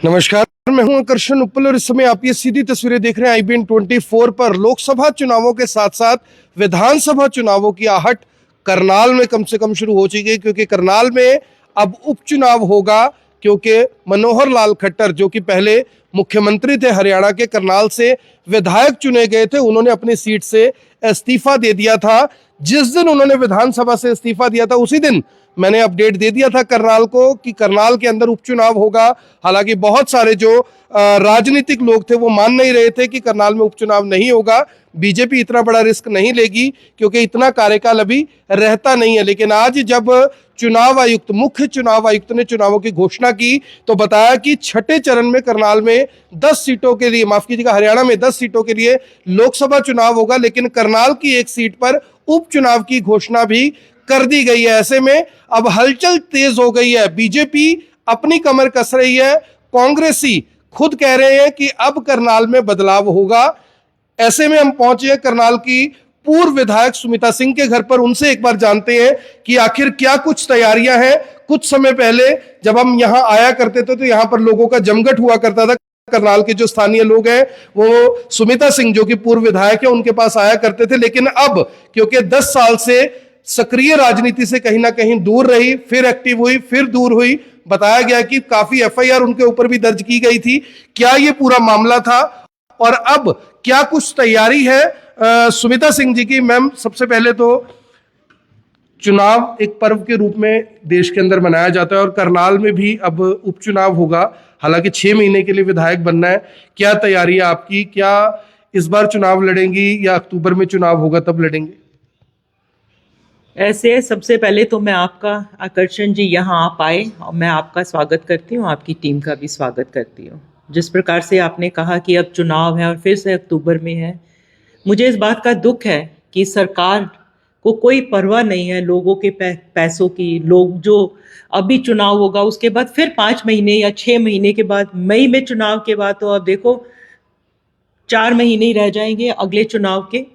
नमस्कार, मैं हूं आकर्षण उपल और इस समय आप ये सीधी तस्वीरें देख रहे हैं IBN 24 पर। लोकसभा चुनावों के साथ साथ विधानसभा चुनावों की आहट करनाल में कम से कम शुरू हो चुकी है, क्योंकि करनाल में अब उपचुनाव होगा। क्योंकि मनोहर लाल खट्टर, जो कि पहले मुख्यमंत्री थे हरियाणा के, करनाल से विधायक चुने गए थे, उन्होंने अपनी सीट से इस्तीफा दे दिया था। जिस दिन उन्होंने विधानसभा से इस्तीफा दिया था उसी दिन मैंने अपडेट दे दिया था करनाल को कि करनाल के अंदर उपचुनाव होगा। हालांकि बहुत सारे जो राजनीतिक लोग थे वो मान नहीं रहे थे कि करनाल में उपचुनाव नहीं होगा, बीजेपी इतना बड़ा रिस्क नहीं लेगी क्योंकि इतना कार्यकाल अभी रहता नहीं है। लेकिन आज जब चुनाव आयुक्त, मुख्य चुनाव आयुक्त ने चुनावों की घोषणा की तो बताया कि छठे चरण में करनाल में 10 सीटों के लिए, माफ कीजिएगा, हरियाणा में 10 सीटों के लिए लोकसभा चुनाव होगा, लेकिन करनाल की एक सीट पर उपचुनाव की घोषणा भी कर दी गई है। ऐसे में अब हलचल तेज हो गई है, बीजेपी अपनी कमर कस रही है, कांग्रेसी खुद कह रहे हैं कि अब करनाल में बदलाव होगा। ऐसे में हम पहुंचे हैं करनाल की पूर्व विधायक सुमिता सिंह के घर पर, उनसे एक बार जानते हैं कि आखिर क्या कुछ तैयारियां हैं। कुछ समय पहले जब हम यहां आया करते थे तो यहां पर लोगों का जमघट हुआ करता था। करनाल के जो स्थानीय लोग हैं वो सुमिता सिंह, जो कि पूर्व विधायक है, उनके पास आया करते थे। लेकिन अब क्योंकि 10 साल से सक्रिय राजनीति से कहीं ना कहीं दूर रही, फिर एक्टिव हुई, फिर दूर हुई, बताया गया कि काफी FIR उनके ऊपर भी दर्ज की गई थी। क्या ये पूरा मामला था और अब क्या कुछ तैयारी है सुमिता सिंह जी की? मैम, सबसे पहले तो चुनाव एक पर्व के रूप में देश के अंदर मनाया जाता है और करनाल में भी अब उपचुनाव होगा। हालांकि 6 महीने के लिए विधायक बनना है। क्या तैयारी है आपकी? क्या इस बार चुनाव लड़ेंगी या अक्टूबर में चुनाव होगा तब लड़ेंगे? ऐसे सबसे पहले तो मैं आपका, आकर्षण जी, यहाँ आप आए और मैं आपका स्वागत करती हूँ, आपकी टीम का भी स्वागत करती हूँ। जिस प्रकार से आपने कहा कि अब चुनाव है और फिर से अक्टूबर में है, मुझे इस बात का दुख है कि सरकार को कोई परवाह नहीं है लोगों के पैसों की। लोग जो अभी चुनाव होगा उसके बाद फिर 5 महीने या 6 महीने के बाद, मई में चुनाव के बाद तो अब देखो 4 महीने ही रह जाएंगे अगले चुनाव के।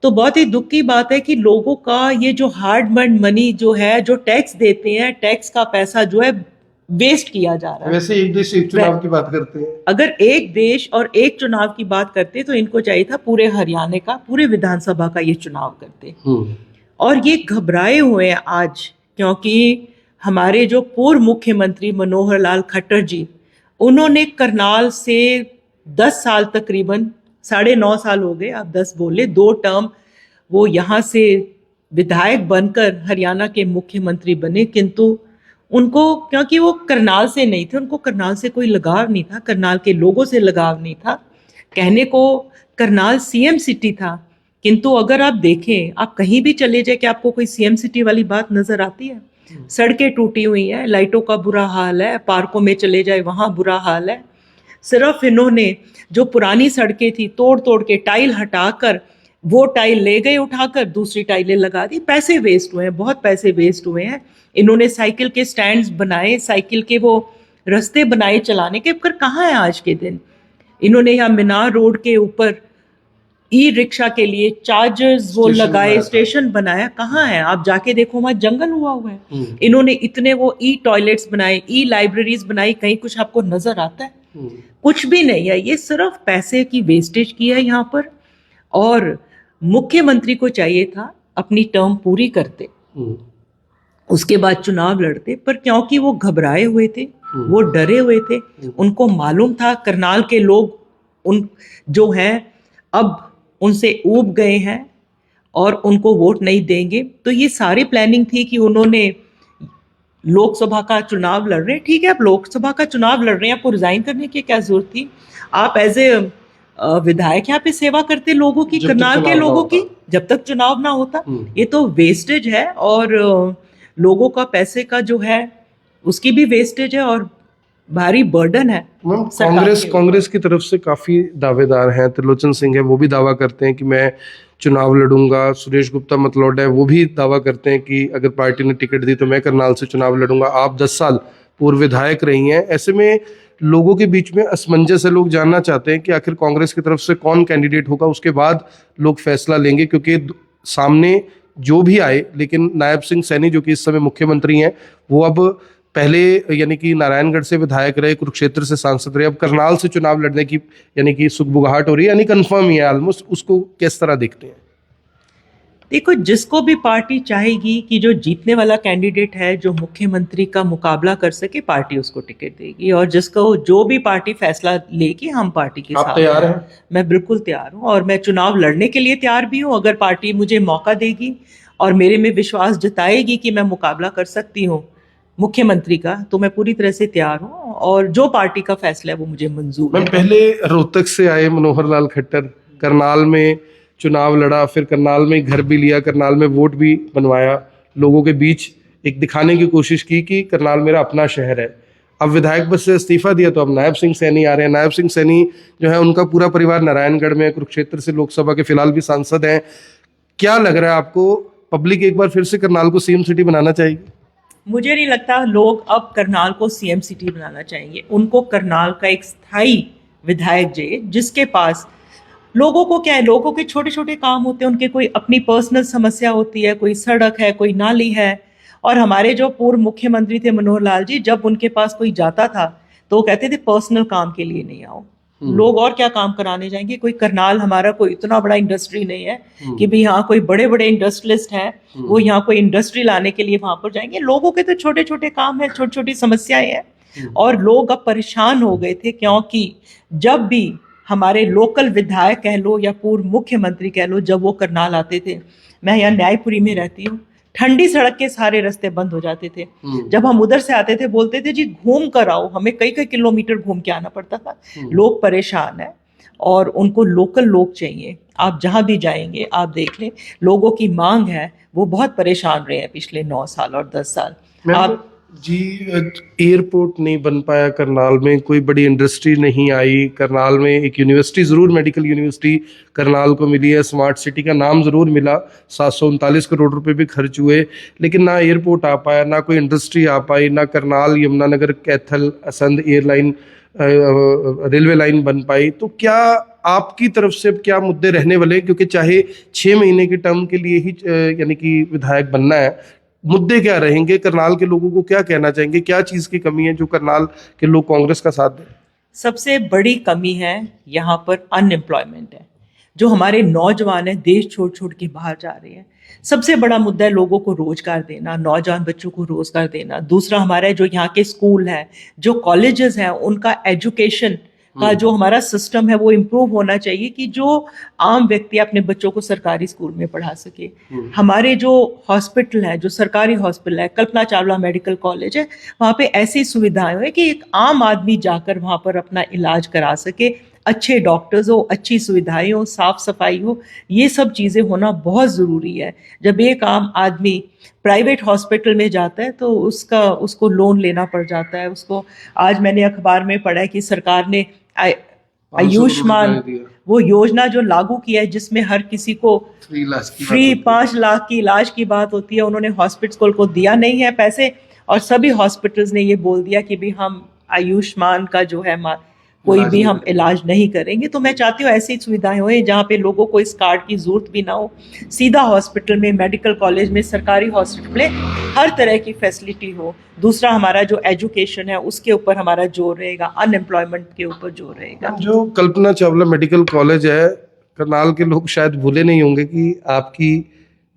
तो बहुत ही दुख की बात है कि लोगों का ये जो हार्ड अर्न्ड मनी जो है, जो टैक्स देते हैं, टैक्स का पैसा जो है वेस्ट किया जा रहा है। वैसे एक देश एक चुनाव की बात करते हैं, अगर एक देश और एक चुनाव की बात करते तो इनको चाहिए था पूरे हरियाणा का, पूरे विधानसभा का ये चुनाव करते। और ये घबराए हुए हैं आज, क्योंकि हमारे जो पूर्व मुख्यमंत्री मनोहर लाल खट्टर जी, उन्होंने करनाल से 10 साल, तकरीबन 9.5 साल हो गए, आप 10 बोले, 2 टर्म वो यहाँ से विधायक बनकर हरियाणा के मुख्यमंत्री बने। किंतु उनको, क्योंकि वो करनाल से नहीं थे, उनको करनाल से कोई लगाव नहीं था, करनाल के लोगों से लगाव नहीं था। कहने को करनाल CM सिटी था, किंतु अगर आप देखें, आप कहीं भी चले जाए कि आपको कोई CM सिटी वाली बात नजर आती है? सड़कें टूटी हुई हैं, लाइटों का बुरा हाल है, पार्कों में चले जाए वहाँ बुरा हाल है। सिर्फ इन्होंने जो पुरानी सड़कें थी तोड़ तोड़ के, टाइल हटाकर, वो टाइल ले गए उठाकर, दूसरी टाइलें लगा दी। पैसे वेस्ट हुए हैं, बहुत पैसे वेस्ट हुए हैं। इन्होंने साइकिल के स्टैंड्स बनाए, साइकिल के वो रास्ते बनाए चलाने के, पर कहाँ है आज के दिन? इन्होंने यहाँ मीनार रोड के ऊपर रिक्शा के लिए चार्जर्स वो लगाए, स्टेशन बनाया, कहाँ है? आप जाके देखो, वहाँ जंगल हुआ हुआ है। इन्होंने इतने वो टॉयलेट्स बनाए, लाइब्रेरीज बनाई, कहीं कुछ आपको नजर आता है? कुछ भी नहीं है। ये सिर्फ पैसे की वेस्टेज की है यहाँ पर। और मुख्यमंत्री को चाहिए था अपनी टर्म पूरी करते, उसके बाद चुनाव लड़ते, पर क्योंकि वो घबराए हुए थे, वो डरे हुए थे, उनको मालूम था करनाल के लोग उन जो हैं अब उनसे ऊब गए हैं और उनको वोट नहीं देंगे। तो ये सारी प्लानिंग थी कि उन्होंने लोकसभा का चुनाव लड़ रहे हैं, ठीक है, आप लोकसभा का चुनाव लड़ रहे हैं, आपको रिजाइन करने की क्या जरूरत थी? आप एज ए विधायक यहाँ पे सेवा करते लोगों की, करनाल के लोगों की, जब तक चुनाव ना होता। ये तो वेस्टेज है और लोगों का पैसे का जो है उसकी भी वेस्टेज है और भारी बर्डन है। कांग्रेस की तरफ से काफी दावेदार हैं, त्रिलोचन सिंह है, वो भी दावा करते हैं कि मैं चुनाव लड़ूंगा। सुरेश गुप्ता मतलौड है, वो भी दावा करते हैं कि अगर पार्टी ने टिकट दी तो मैं करनाल से चुनाव लड़ूंगा। आप 10 साल पूर्व विधायक रही हैं, ऐसे में लोगों के बीच में असमंजस है। लोग जानना चाहते हैं कि आखिर कांग्रेस की तरफ से कौन कैंडिडेट होगा, उसके बाद लोग फैसला लेंगे। क्योंकि सामने जो भी आए, लेकिन नायब सिंह सैनी जो कि इस समय मुख्यमंत्री हैं, वो अब पहले यानी कि नारायणगढ़ से विधायक रहे, कुरुक्षेत्र से सांसद रहे, अब करनाल से चुनाव लड़ने की यानी कि सुगबुगाहट हो रही है, यानी कंफर्म ही है ऑलमोस्ट। उसको किस तरह देखते हैं? देखो, जिसको भी पार्टी चाहेगी कि जो जीतने वाला कैंडिडेट है जो मुख्यमंत्री का मुकाबला कर सके, पार्टी उसको टिकट देगी। और जिसको जो भी पार्टी फैसला लेगी, हम पार्टी के आप साथ तैयार हैं? मैं बिल्कुल तैयार हूँ और मैं चुनाव लड़ने के लिए तैयार भी हूँ। अगर पार्टी मुझे मौका देगी और मेरे में विश्वास जताएगी कि मैं मुकाबला कर सकती हूँ मुख्यमंत्री का, तो मैं पूरी तरह से तैयार हूँ और जो पार्टी का फैसला है वो मुझे मंजूर मैम, है। पहले रोहतक से आए मनोहर लाल खट्टर, करनाल में चुनाव लड़ा, फिर करनाल में घर भी लिया, करनाल में वोट भी बनवाया, लोगों के बीच एक दिखाने की कोशिश की कि करनाल मेरा अपना शहर है। अब विधायक पद से इस्तीफा दिया तो अब नायब सिंह सैनी आ रहे हैं। नायब सिंह सैनी जो है उनका पूरा परिवार नारायणगढ़ में, कुरुक्षेत्र से लोकसभा के फिलहाल भी सांसद हैं। क्या लग रहा है आपको, पब्लिक एक बार फिर से करनाल को सीएम सिटी बनाना चाहेगी? मुझे नहीं लगता लोग अब करनाल को सीएम सिटी बनाना चाहेंगे। उनको करनाल का एक स्थायी विधायक चाहिए जिसके पास, लोगों को क्या है, लोगों के छोटे छोटे काम होते हैं, उनके कोई अपनी पर्सनल समस्या होती है, कोई सड़क है, कोई नाली है। और हमारे जो पूर्व मुख्यमंत्री थे मनोहर लाल जी, जब उनके पास कोई जाता था तो वो कहते थे पर्सनल काम के लिए नहीं आओ। लोग और क्या काम कराने जाएंगे? कोई करनाल हमारा कोई इतना बड़ा इंडस्ट्री नहीं है कि भी यहाँ कोई बड़े बड़े इंडस्ट्रियलिस्ट हैं वो यहाँ कोई इंडस्ट्री लाने के लिए वहां पर जाएंगे। लोगों के तो छोटे छोटे काम है, छोटी छोटी समस्याएं हैं। और लोग अब परेशान हो गए थे क्योंकि जब भी हमारे लोकल विधायक कह लो या पूर्व मुख्यमंत्री कह लो, जब वो करनाल आते थे, मैं यहाँ न्यायपुरी में रहती हूँ, ठंडी सड़क के सारे रास्ते बंद हो जाते थे। जब हम उधर से आते थे बोलते थे जी घूम कर आओ, हमें कई कई किलोमीटर घूम के आना पड़ता था। लोग परेशान हैं और उनको लोकल लोग चाहिए। आप जहां भी जाएंगे आप देख लें, लोगों की मांग है, वो बहुत परेशान रहे हैं पिछले 9 साल और 10 साल। आप जी, एयरपोर्ट नहीं बन पाया करनाल में, कोई बड़ी इंडस्ट्री नहीं आई करनाल में। एक यूनिवर्सिटी जरूर, मेडिकल यूनिवर्सिटी करनाल को मिली है, स्मार्ट सिटी का नाम जरूर मिला, 739 करोड़ रुपए भी खर्च हुए, लेकिन ना एयरपोर्ट आ पाया, ना कोई इंडस्ट्री आ पाई, ना Karnal Yamunanagar Kaithal Assandh airline railway line बन पाई। तो क्या आपकी तरफ से क्या मुद्दे रहने वाले हैं, क्योंकि चाहे 6 महीने के टर्म के लिए ही यानी कि विधायक बनना है, मुद्दे क्या रहेंगे? करनाल के लोगों को क्या कहना चाहेंगे? क्या चीज की कमी है जो करनाल के लोग कांग्रेस का साथ दें? सबसे बड़ी कमी है यहाँ पर अनएम्प्लॉयमेंट है। जो हमारे नौजवान हैं देश छोड़ छोड़ के बाहर जा रहे हैं। सबसे बड़ा मुद्दा है लोगों को रोजगार देना, नौजवान बच्चों को रोजगार देना। दूसरा हमारा जो यहाँ के स्कूल हैं, जो कॉलेजेस हैं, उनका एजुकेशन का जो हमारा सिस्टम है वो इम्प्रूव होना चाहिए कि जो आम व्यक्ति अपने बच्चों को सरकारी स्कूल में पढ़ा सके। हमारे जो हॉस्पिटल है, जो सरकारी हॉस्पिटल है, कल्पना चावला मेडिकल कॉलेज है, वहाँ पे ऐसी सुविधाएं हो कि एक आम आदमी जाकर वहाँ पर अपना इलाज करा सके, अच्छे डॉक्टर्स हो, अच्छी सुविधाएं हो, साफ सफाई हो। ये सब चीज़ें होना बहुत ज़रूरी है। जब एक आम आदमी प्राइवेट हॉस्पिटल में जाता है तो उसको लोन लेना पड़ जाता है उसको। आज मैंने अखबार में पढ़ा है कि सरकार ने आयुष्मान वो योजना जो लागू किया है जिसमें हर किसी को फ्री 5 लाख की इलाज की बात होती है, उन्होंने हॉस्पिटल को दिया नहीं है पैसे और सभी हॉस्पिटल्स ने ये बोल दिया कि भी हम आयुष्मान का जो है कोई भी हम इलाज नहीं करेंगे। तो मैं चाहती हूँ ऐसी सुविधाएं हो जहाँ पे लोगों को इस कार्ड की जरूरत भी ना हो, सीधा हॉस्पिटल में, मेडिकल कॉलेज में, सरकारी हॉस्पिटल में हर तरह की फैसिलिटी हो। दूसरा हमारा जो एजुकेशन है उसके ऊपर हमारा जोर रहेगा, अनएम्प्लॉयमेंट के ऊपर जोर रहेगा। जो कल्पना चावला मेडिकल कॉलेज है, करनाल के लोग शायद भूले नहीं होंगे कि आपकी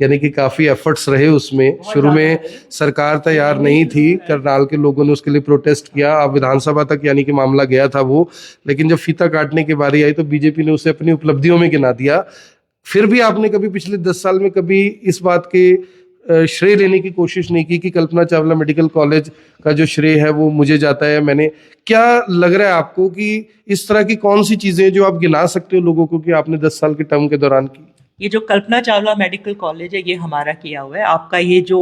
यानी कि काफी एफर्ट्स रहे उसमें। शुरू में सरकार तैयार नहीं थी, करनाल के लोगों ने उसके लिए प्रोटेस्ट किया, अब विधानसभा तक यानी कि मामला गया था वो, लेकिन जब फीता काटने की बारी आई तो बीजेपी ने उसे अपनी उपलब्धियों में गिना दिया। फिर भी आपने कभी पिछले 10 साल में कभी इस बात के श्रेय लेने की कोशिश नहीं की कि कल्पना चावला मेडिकल कॉलेज का जो श्रेय है वो मुझे जाता है, मैंने। क्या लग रहा है आपको कि इस तरह की कौन सी चीजें जो आप गिना सकते हो लोगों को कि आपने 10 साल के टर्म के दौरान की? ये जो कल्पना चावला मेडिकल कॉलेज है ये हमारा किया हुआ है। आपका ये जो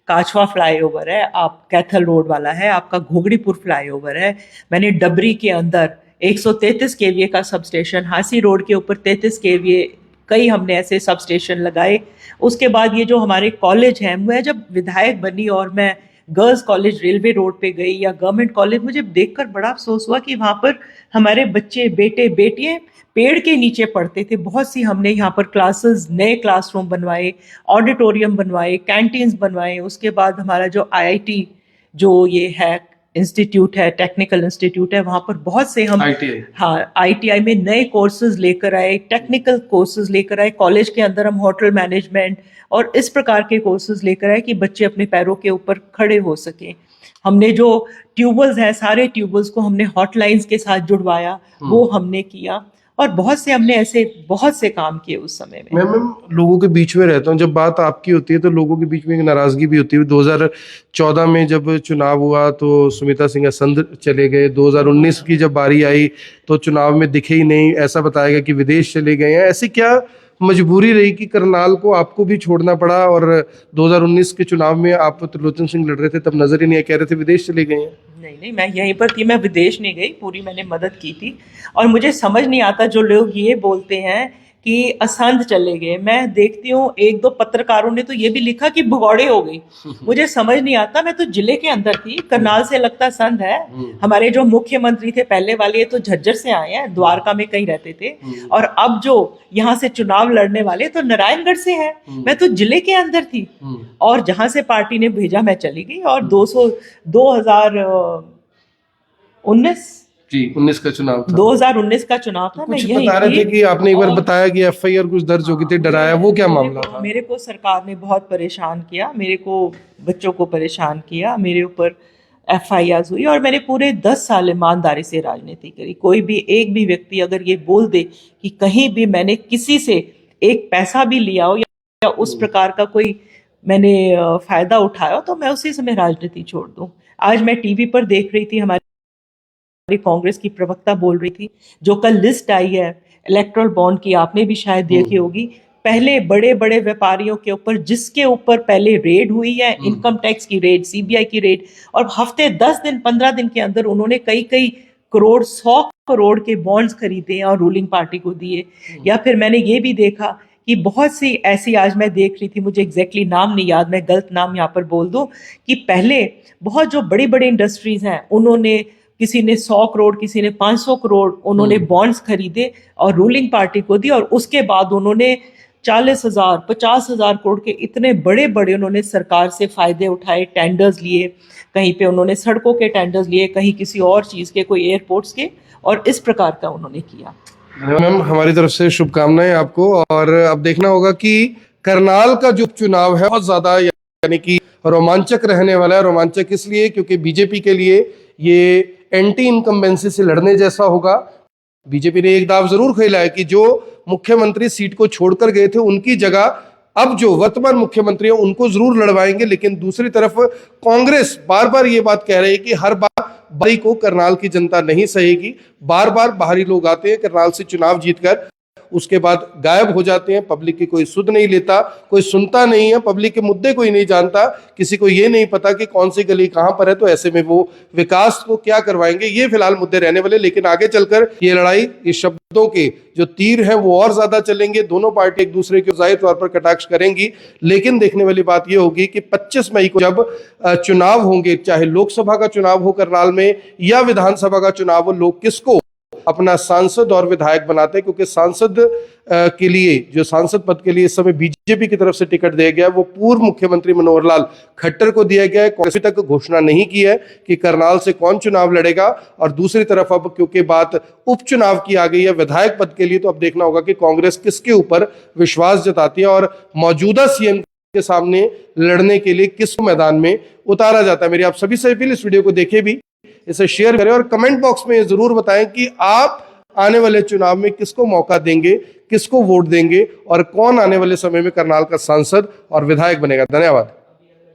काछवा फ्लाईओवर है, आप कैथल रोड वाला है, आपका घोगड़ीपुर फ्लाईओवर है, मैंने डबरी के अंदर 133 केवीए का सब स्टेशन, हांसी रोड के ऊपर 33 केवीए, कई हमने ऐसे सब स्टेशन लगाए। उसके बाद ये जो हमारे कॉलेज हैं, मैं जब विधायक बनी और मैं गर्ल्स कॉलेज रेलवे रोड पे गई या गवर्नमेंट कॉलेज, मुझे देखकर बड़ा अफसोस हुआ कि वहाँ पर हमारे बच्चे, बेटे बेटियाँ पेड़ के नीचे पढ़ते थे। बहुत सी हमने यहाँ पर क्लासेस, नए क्लासरूम बनवाए, ऑडिटोरियम बनवाए, कैंटीन्स बनवाए। उसके बाद हमारा जो IIT जो ये है इंस्टीट्यूट है, टेक्निकल इंस्टीट्यूट है, वहाँ पर बहुत से हम ITI। हाँ ITI में नए कोर्सेज लेकर आए, टेक्निकल कोर्सेज लेकर आए। कॉलेज के अंदर हम होटल मैनेजमेंट और इस प्रकार के कोर्सेज लेकर आए कि बच्चे अपने पैरों के ऊपर खड़े हो सकें। हमने जो ट्यूबल्स हैं, सारे ट्यूबल्स को हमने हॉटलाइंस के साथ जुड़वाया, वो हमने किया। और बहुत से हमने ऐसे बहुत से काम किए उस समय में। मैम लोगों के बीच में रहता हूँ, जब बात आपकी होती है तो लोगों के बीच में एक नाराजगी भी होती है। 2014 में जब चुनाव हुआ तो सुमित्रा सिंह असंध चले गए। 2019 की जब बारी आई तो चुनाव में दिखे ही नहीं, ऐसा बताया गया कि विदेश चले गए हैं। ऐसी क्या मजबूरी रही कि करनाल को आपको भी छोड़ना पड़ा? और 2019 के चुनाव में आप त्रिलोचन सिंह लड़ रहे थे, तब नजर ही नहीं आया, कह रहे थे विदेश चले गए हैं। नहीं, मैं यहीं पर थी, मैं विदेश नहीं गई, पूरी मैंने मदद की थी। और मुझे समझ नहीं आता जो लोग ये बोलते हैं कि असंध चले गए। मैं देखती हूँ एक दो पत्रकारों ने तो ये भी लिखा कि भगौड़े हो गई। मुझे समझ नहीं आता, मैं तो जिले के अंदर थी, करनाल से लगता संध है। हमारे जो मुख्यमंत्री थे पहले वाले, ये तो झज्जर से आए हैं, द्वारका में कहीं रहते थे। और अब जो यहाँ से चुनाव लड़ने वाले तो नारायणगढ़ से है। मैं तो जिले के अंदर थी और जहां से पार्टी ने भेजा मैं चली गई। और 19 का चुनाव था। 2019 का चुनाव था। मैं कुछ यही बता रहे थे कि आपने एक बार और बताया कि FIR कुछ दर्ज हो गई थी, डराया, वो क्या मामला था? मेरे को सरकार ने बहुत परेशान किया, मेरे को बच्चों को परेशान किया, मेरे ऊपर FIR हुई। और मैंने पूरे 10 साल ईमानदारी से राजनीति करी। कोई भी एक भी व्यक्ति अगर ये बोल दे कि कहीं भी मैंने किसी से एक पैसा भी लिया हो या उस प्रकार का कोई मैंने फायदा उठाया हो, तो मैं उसी समय राजनीति छोड़ दूं। आज मैं टीवी पर देख रही थी, हमारी कांग्रेस की प्रवक्ता बोल रही थी, जो कल लिस्ट आई है इलेक्टोरल बॉन्ड की, आपने भी शायद देखी होगी। पहले बड़े बड़े व्यापारियों के ऊपर, जिसके ऊपर पहले रेड हुई है, इनकम टैक्स की रेड, CBI की रेड, और हफ्ते 10 दिन 15 दिन के अंदर उन्होंने कई कई करोड़, 100 करोड़ के बॉन्ड्स खरीदे और रूलिंग पार्टी को दिए। या फिर मैंने ये भी देखा कि बहुत सी ऐसी, आज मैं देख रही थी, मुझे एग्जैक्टली नाम नहीं याद, मैं गलत नाम यहाँ पर बोल दूं, कि पहले बहुत जो बड़ी बड़ी इंडस्ट्रीज हैं, उन्होंने, किसी ने 100 करोड़, किसी ने 500 करोड़ उन्होंने बॉन्ड्स खरीदे और रूलिंग पार्टी को दी। और उसके बाद उन्होंने 40,000 50,000 करोड़ के इतने बड़े बड़े उन्होंने सरकार से फायदे उठाए, टेंडर्स लिए, कहीं पे उन्होंने सड़कों के टेंडर्स लिए, कहीं किसी और चीज़ के, कोई एयरपोर्ट्स के, और इस प्रकार का उन्होंने किया। मैम हमारी तरफ से शुभकामनाएं आपको। और अब देखना होगा कि करनाल का जो चुनाव है बहुत ज्यादा यानी कि रोमांचक रहने वाला है। रोमांचक इसलिए क्योंकि बीजेपी के लिए ये एंटी इनकम्बेंसी से लड़ने जैसा होगा। बीजेपी ने एक दाव जरूर खेला है कि जो मुख्यमंत्री सीट को छोड़कर गए थे, उनकी जगह अब जो वर्तमान मुख्यमंत्री है उनको जरूर लड़वाएंगे। लेकिन दूसरी तरफ कांग्रेस बार बार ये बात कह रही है कि हर बार बारी को करनाल की जनता नहीं सहेगी। बार बार बाहरी लोग आते हैं, करनाल से चुनाव जीतकर उसके बाद गायब हो जाते हैं। पब्लिक की कोई सुध नहीं लेता, कोई सुनता नहीं है, पब्लिक के मुद्दे कोई नहीं जानता, किसी को ये नहीं पता कि कौन सी गली कहां पर है। तो ऐसे में वो विकास को क्या करवाएंगे, ये फिलहाल मुद्दे रहने वाले। लेकिन आगे चलकर ये लड़ाई, ये शब्दों के जो तीर हैं वो और ज्यादा चलेंगे। दोनों पार्टी एक दूसरे के जाहिर तौर पर कटाक्ष करेंगी। लेकिन देखने वाली बात यह होगी कि 25 मई को जब चुनाव होंगे, चाहे लोकसभा का चुनाव हो करनाल में या विधानसभा का चुनाव हो, लोग किसको अपना सांसद और विधायक बनाते हैं। क्योंकि सांसद के लिए, जो सांसद पद के लिए इस समय बीजेपी की तरफ से टिकट दिया गया, वो पूर्व मुख्यमंत्री मनोहर लाल खट्टर को दिया गया है। कांग्रेस तक घोषणा नहीं की है कि करनाल से कौन चुनाव लड़ेगा। और दूसरी तरफ अब क्योंकि बात उपचुनाव की आ गई है विधायक पद के लिए, तो अब देखना होगा कि कांग्रेस किसके ऊपर विश्वास जताती है और मौजूदा सीएम के सामने लड़ने के लिए किस मैदान में उतारा जाता है। मेरी आप सभी से अपील, इस वीडियो को देखें भी, इसे शेयर करें और कमेंट बॉक्स में जरूर बताएं कि आप आने वाले चुनाव में किसको मौका देंगे, किसको वोट देंगे और कौन आने वाले समय में करनाल का सांसद और विधायक बनेगा। धन्यवाद।